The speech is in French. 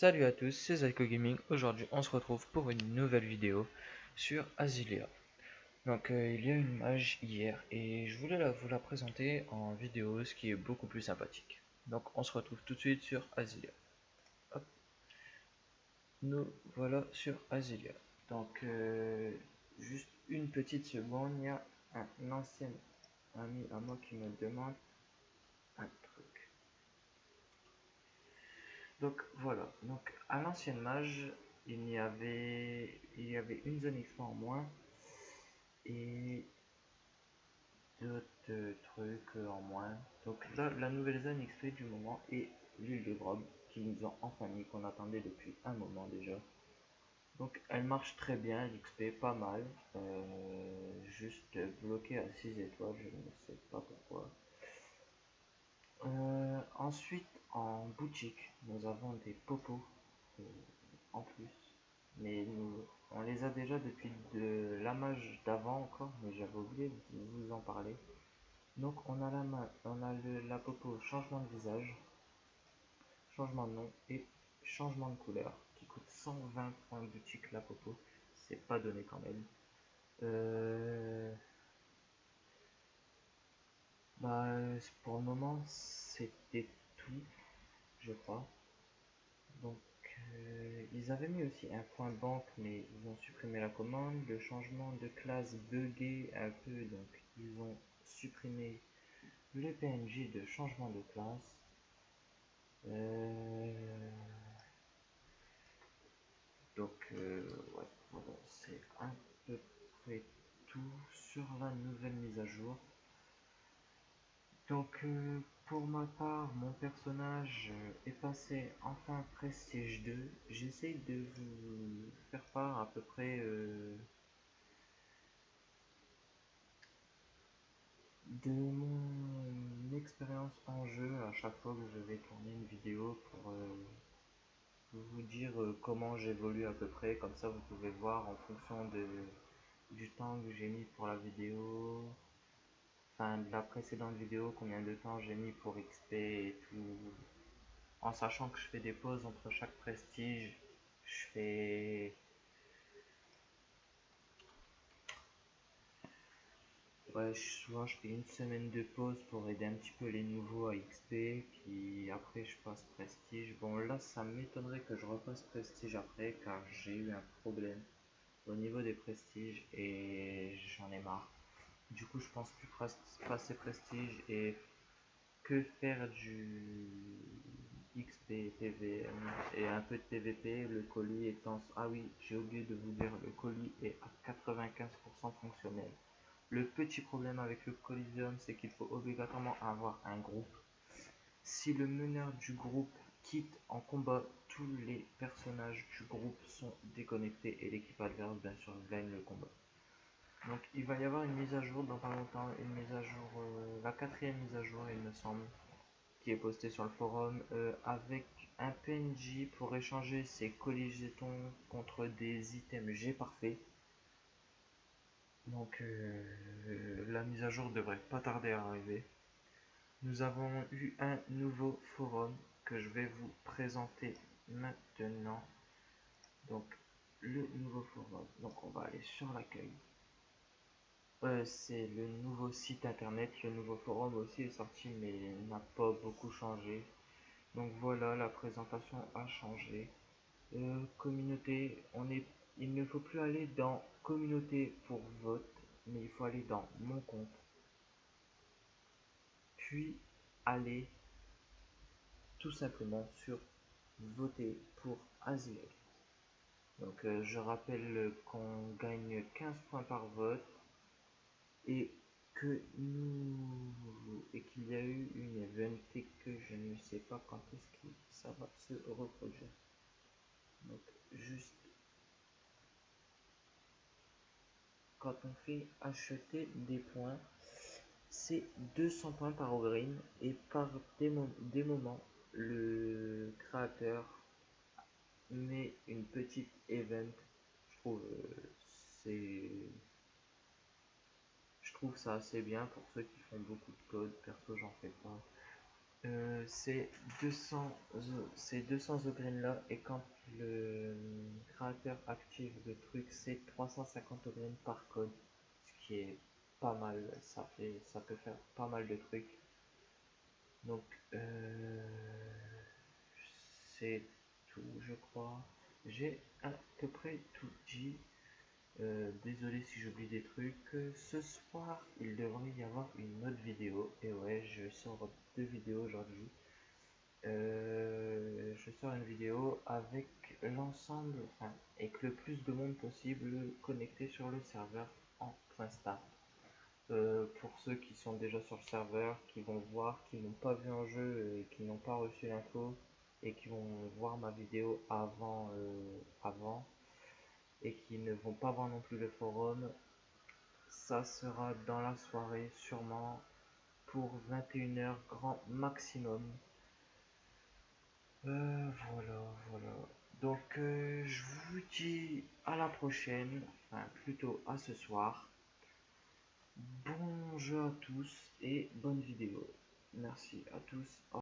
Salut à tous, c'est Zyko Gaming. Aujourd'hui, on se retrouve pour une nouvelle vidéo sur Azilia. Il y a une mage hier et je voulais vous la présenter en vidéo, ce qui est beaucoup plus sympathique. Donc, on se retrouve tout de suite sur Azilia. Hop, nous voilà sur Azilia. Juste une petite seconde, il y a un ancien ami à moi qui me demande un truc. Donc voilà, donc à l'ancienne mage, il y avait une zone XP en moins et d'autres trucs en moins. Donc là, la nouvelle zone XP du moment est l'île de Grob, qui nous ont enfin mis, qu'on attendait depuis un moment déjà. Donc elle marche très bien, l'XP pas mal, juste bloqué à 6 étoiles, je ne sais pas pourquoi. Ensuite, en boutique, nous avons des popos euh, en plus. Mais on les a déjà depuis de la mage d'avant encore, mais j'avais oublié de vous en parler. Donc on a la popo changement de visage, changement de nom et changement de couleur qui coûte 120 points boutique la popo. C'est pas donné quand même. Euh, pour le moment c'était tout, je crois. Donc ils avaient mis aussi un point banque mais ils ont supprimé la commande. Le changement de classe bugué un peu, donc ils ont supprimé le PNJ de changement de classe. Euh, ouais, voilà, c'est à peu près tout sur la nouvelle mise à jour. Pour ma part, mon personnage est passé enfin Prestige 2. J'essaie de vous faire part à peu près de mon expérience en jeu à chaque fois que je vais tourner une vidéo pour vous dire comment j'évolue à peu près. Comme ça, vous pouvez voir en fonction du temps que j'ai mis pour la vidéo, enfin de la précédente vidéo, combien de temps j'ai mis pour XP et tout, en sachant que je fais des pauses entre chaque prestige. Je fais Ouais, souvent je fais une semaine de pause pour aider un petit peu les nouveaux à XP, puis après je passe prestige. Bon là ça m'étonnerait que je repasse prestige après car j'ai eu un problème au niveau des prestiges et j'en ai marre. Du coup je pense plus passer prestige et que faire du XP, PVM et un peu de PVP, le colis étant... Ah oui, j'ai oublié de vous dire, le colis est à 95% fonctionnel. Le petit problème avec le Coliseum, c'est qu'il faut obligatoirement avoir un groupe. Si le meneur du groupe quitte en combat, tous les personnages du groupe sont déconnectés et l'équipe adverse, bien sûr, gagne le combat. Donc il va y avoir une mise à jour dans pas longtemps, une mise à jour, la quatrième mise à jour, il me semble, qui est postée sur le forum, avec un PNJ pour échanger ses colis jetons contre des items G parfait. La mise à jour devrait pas tarder à arriver. Nous avons eu un nouveau forum que je vais vous présenter maintenant. Donc le nouveau forum. Donc on va aller sur l'accueil. C'est le nouveau site internet. Le nouveau forum aussi est sorti mais n'a pas beaucoup changé. Donc voilà, la présentation a changé. Communauté, il ne faut plus aller dans communauté pour vote, mais il faut aller dans mon compte, puis aller tout simplement sur voter pour Aziel. Je rappelle qu'on gagne 15 points par vote et qu'il y a eu une event et que je ne sais pas quand est-ce que ça va se reproduire. Donc juste quand on fait acheter des points, c'est 200 points par green et par des moments le créateur met une petite event. Je trouve c'est je trouve ça assez bien pour ceux qui font beaucoup de code. Perso j'en fais pas, C'est 200 c'est 200 The Green là, et quand le créateur active le truc, c'est 350 Green par code, ce qui est pas mal. Ça peut faire pas mal de trucs. Donc c'est tout, je crois. J'ai à peu près tout dit. Désolé si j'oublie des trucs. Ce soir, il devrait y avoir une autre vidéo. Et ouais, je sors deux vidéos aujourd'hui. Je sors une vidéo avec l'ensemble, enfin, avec le plus de monde possible connecté sur le serveur en plein start. Pour ceux qui sont déjà sur le serveur, qui vont voir, qui n'ont pas vu en jeu et qui n'ont pas reçu l'info et qui vont voir ma vidéo avant et qui ne vont pas voir non plus le forum, ça sera dans la soirée sûrement pour 21 h grand maximum. Voilà. Donc je vous dis à la prochaine, enfin plutôt à ce soir. Bon jeu à tous et bonne vidéo. Merci à tous.